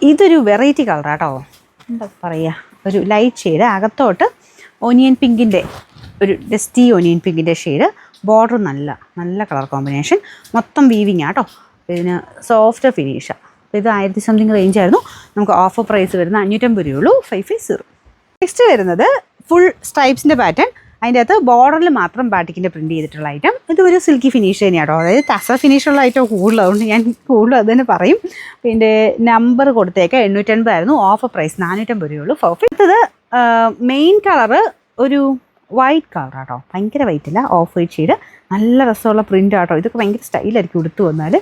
ഇതൊരു വെറൈറ്റി കളറാട്ടോ, എന്താ പറയുക, ഒരു ലൈറ്റ് ഷെയ്ഡ്, അകത്തോട്ട് ഓനിയൻ പിങ്കിൻ്റെ ഒരു ഡസ്റ്റി ഓനിയൻ പിങ്കിൻ്റെ ഷെയ്ഡ്, ബോർഡർ നല്ല നല്ല കളർ കോമ്പിനേഷൻ, മൊത്തം വീവിങ് ആട്ടോ. ഇതിന് സോഫ്റ്റ് ഫിനിഷാണ്. അപ്പോൾ ഇത് 1000 സംതിങ് റേഞ്ച് ആയിരുന്നു. നമുക്ക് ഓഫർ പ്രൈസ് വരുന്ന 550 രൂപയുള്ളൂ, 550. നെക്സ്റ്റ് വരുന്നത് ഫുൾ സ്ട്രൈപ്സിൻ്റെ പാറ്റേൺ, അതിൻ്റെ അകത്ത് ബോർഡറിൽ മാത്രം ബാറ്റിക്കിൻ്റെ പ്രിൻറ്റ് ചെയ്തിട്ടുള്ള ഐറ്റം. ഇതൊരു സിൽക്കി ഫിനിഷ് തന്നെയാട്ടോ, അതായത് ടസ ഫിനിഷുള്ള ഐറ്റം കൂടുതൽ, അതുകൊണ്ട് ഞാൻ കൂടുതലും അത് തന്നെ പറയും. പിന്നെ നമ്പർ കൊടുത്തേക്ക് 850 ആയിരുന്നു, ഓഫർ പ്രൈസ് 450 രൂപയുള്ളൂ. അടുത്തത് മെയിൻ കളറ് ഒരു വൈറ്റ് കളറാട്ടോ, ഭയങ്കര വൈറ്റ് അല്ല, ഓഫ് വൈറ്റ് ഷെയ്ഡ്, നല്ല രസമുള്ള പ്രിൻ്റ് ആട്ടോ. ഇതൊക്കെ ഭയങ്കര സ്റ്റൈലായിരിക്കും ഉടുത്ത് വന്നാൽ,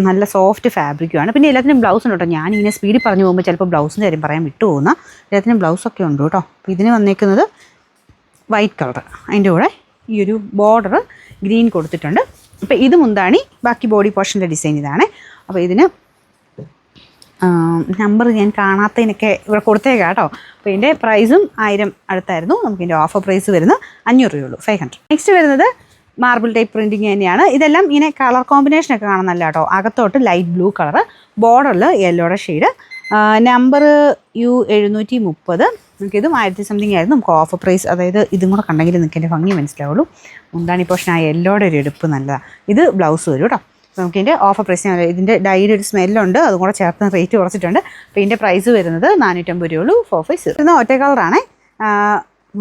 നല്ല സോഫ്റ്റ് ഫാബ്രിക്കുമാണ്. പിന്നെ എല്ലാത്തിനും ബ്ലൗസ് ഉണ്ട് കേട്ടോ. ഞാനിങ്ങനെ സ്പീഡിൽ പറഞ്ഞു പോകുമ്പോൾ ചിലപ്പോൾ ബ്ലൗസിൻ്റെ കാര്യം പറയാൻ വിട്ടു പോകുന്ന, എല്ലാത്തിനും ബ്ലൗസൊക്കെ ഉണ്ട് കേട്ടോ. അപ്പോൾ ഇതിന് വന്നേക്കുന്നത് വൈറ്റ് കളർ, അതിൻ്റെ കൂടെ ഈ ഒരു ബോർഡർ ഗ്രീൻ കൊടുത്തിട്ടുണ്ട്. അപ്പോൾ ഇത് മുന്താണി, ബാക്കി ബോഡി പോർഷൻ്റെ ഡിസൈൻ ഇതാണ്. അപ്പോൾ ഇതിന് നമ്പർ ഞാൻ കാണാത്തതിനൊക്കെ ഇവിടെ കൊടുത്തേക്കാം കേട്ടോ. അപ്പോൾ ഇതിൻ്റെ പ്രൈസും 1000 അടുത്തായിരുന്നു. നമുക്കിതിൻ്റെ ഓഫർ പ്രൈസ് വരുന്നത് 500 രൂപയുള്ളൂ, 500. നെക്സ്റ്റ് വരുന്നത് മാർബിൾ ടൈപ്പ് പ്രിൻറ്റിങ് തന്നെയാണ്. ഇതെല്ലാം ഇങ്ങനെ കളർ കോമ്പിനേഷനൊക്കെ കാണുന്നല്ല കേട്ടോ. അകത്തോട്ട് ലൈറ്റ് ബ്ലൂ കളറ്, ബോർഡറിൽ യെല്ലോയുടെ ഷെയ്ഡ്, നമ്പർ U730. നമുക്കിതും 1000 സംതിങ് ആയിരുന്നു. നമുക്ക് ഓഫർ പ്രൈസ്, അതായത് ഇതും കൂടെ കണ്ടെങ്കിൽ നിങ്ങൾക്ക് എൻ്റെ ഭംഗി മനസ്സിലാവുള്ളൂ. മുന്താണി പോർഷൻ ആ യെല്ലോയുടെ ഒരു എടുപ്പ് നല്ലതാണ്. ഇത് ബ്ലൗസ് വരും കേട്ടോ. നമുക്കിതിൻ്റെ ഓഫർ പ്രൈസ്, ഇതിൻ്റെ ഡൈയുടെ ഒരു സ്മെല്ലുണ്ട്, അതും കൂടെ ചേർത്ത് റേറ്റ് കുറച്ചിട്ടുണ്ട്. അപ്പോൾ ഇതിൻ്റെ പ്രൈസ് വരുന്നത് 450 രൂപയുള്ളൂ, 450. ഇത് ഒറ്റ കളറാണ്,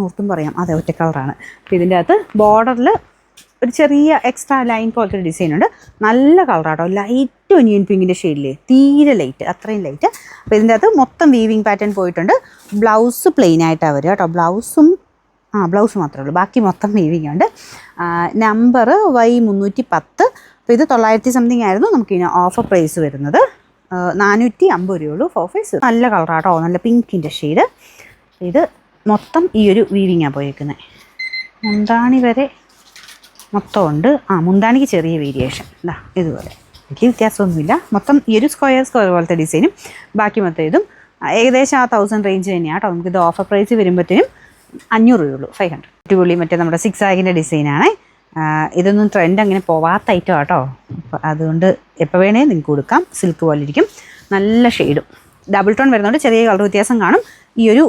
നോർത്തും പറയാം, അതെ ഒറ്റ കളറാണ്. അപ്പോൾ ഇതിൻ്റെ അകത്ത് ബോർഡറിൽ ഒരു ചെറിയ എക്സ്ട്രാ ലൈൻ പോലത്തെ ഒരു ഡിസൈൻ ഉണ്ട്. നല്ല കളറാട്ടോ, ലൈറ്റ് ഒനിയൻ പിങ്കിൻ്റെ ഷെയ്ഡില്ലേ, തീരെ ലൈറ്റ്, അത്രയും ലൈറ്റ്. അപ്പോൾ ഇതിൻ്റെ അകത്ത് മൊത്തം വീവിങ് പാറ്റേൺ പോയിട്ടുണ്ട്. ബ്ലൗസ് പ്ലെയിൻ ആയിട്ടാണ് വരിക കേട്ടോ. ബ്ലൗസ് മാത്രമേ ഉള്ളൂ, ബാക്കി മൊത്തം വീവിങ് ഉണ്ട്. Number Y310. അപ്പോൾ ഇത് 900 സംതിങ് ആയിരുന്നു. നമുക്കിതിന് ഓഫർ പ്രൈസ് വരുന്നത് 450 രൂപയുള്ളൂ, 450. നല്ല കളറാട്ടോ, നല്ല പിങ്കിൻ്റെ ഷെയ്ഡ്. ഇത് മൊത്തം ഈ ഒരു വീവിങ്ങാണ് പോയിരിക്കുന്നത്. മുന്താണി വരെ മൊത്തം ഉണ്ട്. മുന്താണിക്ക് ചെറിയ വേരിയേഷൻ, ഇതുപോലെ, എനിക്ക് വ്യത്യാസമൊന്നുമില്ല. മൊത്തം ഈ ഒരു സ്ക്വയർ പോലത്തെ ഡിസൈനും ബാക്കി മൊത്തം ഇതും ഏകദേശം 1000 റേഞ്ച് തന്നെയാണ് കേട്ടോ. നമുക്കിത് ഓഫർ പ്രൈസ് വരുമ്പോഴത്തേനും 500 രൂപയുള്ളൂ, 500. അടിപൊളി മറ്റേ നമ്മുടെ 6 ആഗിൻ്റെ ഡിസൈനാണ്. ഇതൊന്നും ട്രെൻഡ് അങ്ങനെ പോവാത്ത ഐറ്റം കേട്ടോ. അപ്പോൾ അതുകൊണ്ട് എപ്പോൾ വേണേൽ നിങ്ങൾക്ക് കൊടുക്കാം. സിൽക്ക് പോലെ ഇരിക്കും, നല്ല ഷെയ്ഡും, ഡബിൾ ടോൺ വരുന്നതുകൊണ്ട് ചെറിയ കളർ വ്യത്യാസം കാണും. ഈ ഒരു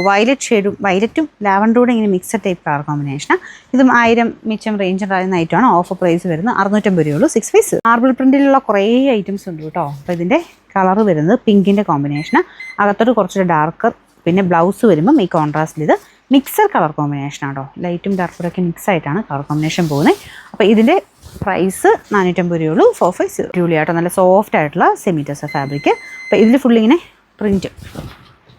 വയലറ്റ് ഷെയ്ഡും, വയലറ്റും ലാവൻഡറും ഇങ്ങനെ മിക്സഡ് ടൈപ്പ് കളർ കോമ്പിനേഷനാണ്. ഇതും 1000 മിച്ചം റേഞ്ച് ഉണ്ടായിരുന്ന ഐറ്റമാണ്. ഓഫർ പ്രൈസ് വരുന്നത് 650 രൂപയുള്ളൂ, 6 പീസ്. മാർബിൾ പ്രിൻറ്റിലുള്ള കുറേ ഐറ്റംസ് ഉണ്ട് കേട്ടോ. അപ്പോൾ ഇതിൻ്റെ കളർ വരുന്നത് പിങ്കിൻ്റെ കോമ്പിനേഷനാണ്, അകത്തോട്ട് കുറച്ചൊരു ഡാർക്കർ. പിന്നെ ബ്ലൗസ് വരുമ്പം ഈ കോൺട്രാസ്റ്റിൽ ഇത് മിക്സർ കളർ കോമ്പിനേഷനാണ് കേട്ടോ. ലൈറ്റും ഡാർക്കറൊക്കെ മിക്സ് ആയിട്ടാണ് കളർ കോമ്പിനേഷൻ പോകുന്നത്. അപ്പോൾ ഇതിൻ്റെ പ്രൈസ് 450 രൂപയുള്ളൂ, 450. അടിപൊളിയാട്ടോ, നല്ല സോഫ്റ്റ് ആയിട്ടുള്ള സെമി ടസർ ഫാബ്രിക്. അപ്പോൾ ഇതിൽ ഫുള്ളിങ്ങനെ പ്രിൻറ്റ്,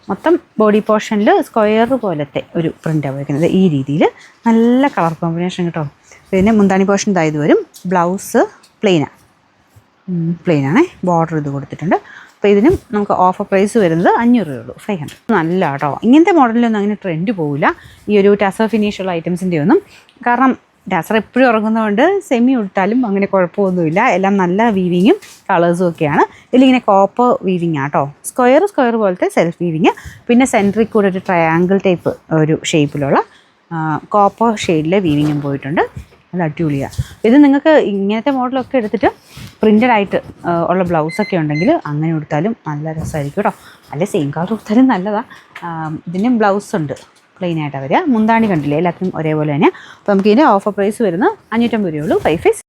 മൊത്തം ബോഡി പോർഷനിൽ സ്ക്വയർ പോലത്തെ ഒരു പ്രിൻ്റാണ് വയ്ക്കുന്നത്. ഈ രീതിയിൽ നല്ല കളർ കോമ്പിനേഷൻ കേട്ടോ. പിന്നെ മുന്താണി പോർഷൻ ഇതായത് വരും. ബ്ലൗസ് പ്ലെയിനാണ്, ബോർഡർ ഇത് കൊടുത്തിട്ടുണ്ട്. അപ്പോൾ ഇതിനും നമുക്ക് ഓഫർ പ്രൈസ് വരുന്നത് 500 രൂപയുള്ളൂ, 500. നല്ല കേട്ടോ. ഇങ്ങനത്തെ മോഡലിലൊന്നും അങ്ങനെ ട്രെൻഡ് പോവില്ല, ഈ ഒരു ടസർ ഫിനിഷുള്ള ഐറ്റംസിൻ്റെ ഒന്നും. കാരണം ടസർ എപ്പോഴും ഇറങ്ങുന്നതുകൊണ്ട് സെമി ഉടുത്താലും അങ്ങനെ കുഴപ്പമൊന്നുമില്ല. എല്ലാം നല്ല വീവിങ്ങും കളേഴ്സും ഒക്കെയാണ്. ഇതിലിങ്ങനെ കോപ്പർ വീവിങ് ആട്ടോ, സ്ക്വയർ പോലത്തെ സെൽഫ് വീവിങ്. പിന്നെ സെൻട്രിൽ കൂടെ ഒരു ട്രയാങ്കിൾ ടൈപ്പ് ഒരു ഷേപ്പിലുള്ള കോപ്പർ ഷെയ്ഡിലെ വീവിങ്ങും പോയിട്ടുണ്ട്. അത് അടിപൊളിയാണ്. ഇത് നിങ്ങൾക്ക് ഇങ്ങനത്തെ മോഡലൊക്കെ എടുത്തിട്ട് പ്രിൻ്റഡ് ആയിട്ട് ഉള്ള ബ്ലൗസൊക്കെ ഉണ്ടെങ്കിൽ അങ്ങനെ കൊടുത്താലും നല്ല രസമായിരിക്കും കേട്ടോ. അല്ലെ സെയിം കളർ കൊടുത്താലും നല്ലതാണ്. ഇതിനും ബ്ലൗസ് ഉണ്ട്, പ്ലെയിൻ ആയിട്ടാണ് വരിക. മുന്താണി കണ്ടില്ലേ, എല്ലാത്തിനും ഒരേപോലെ തന്നെ. അപ്പോൾ നമുക്ക് ഇതിൻ്റെ ഓഫർ പ്രൈസ് വരുന്നത് 550 രൂപയുള്ളൂ, 5 പീസ്.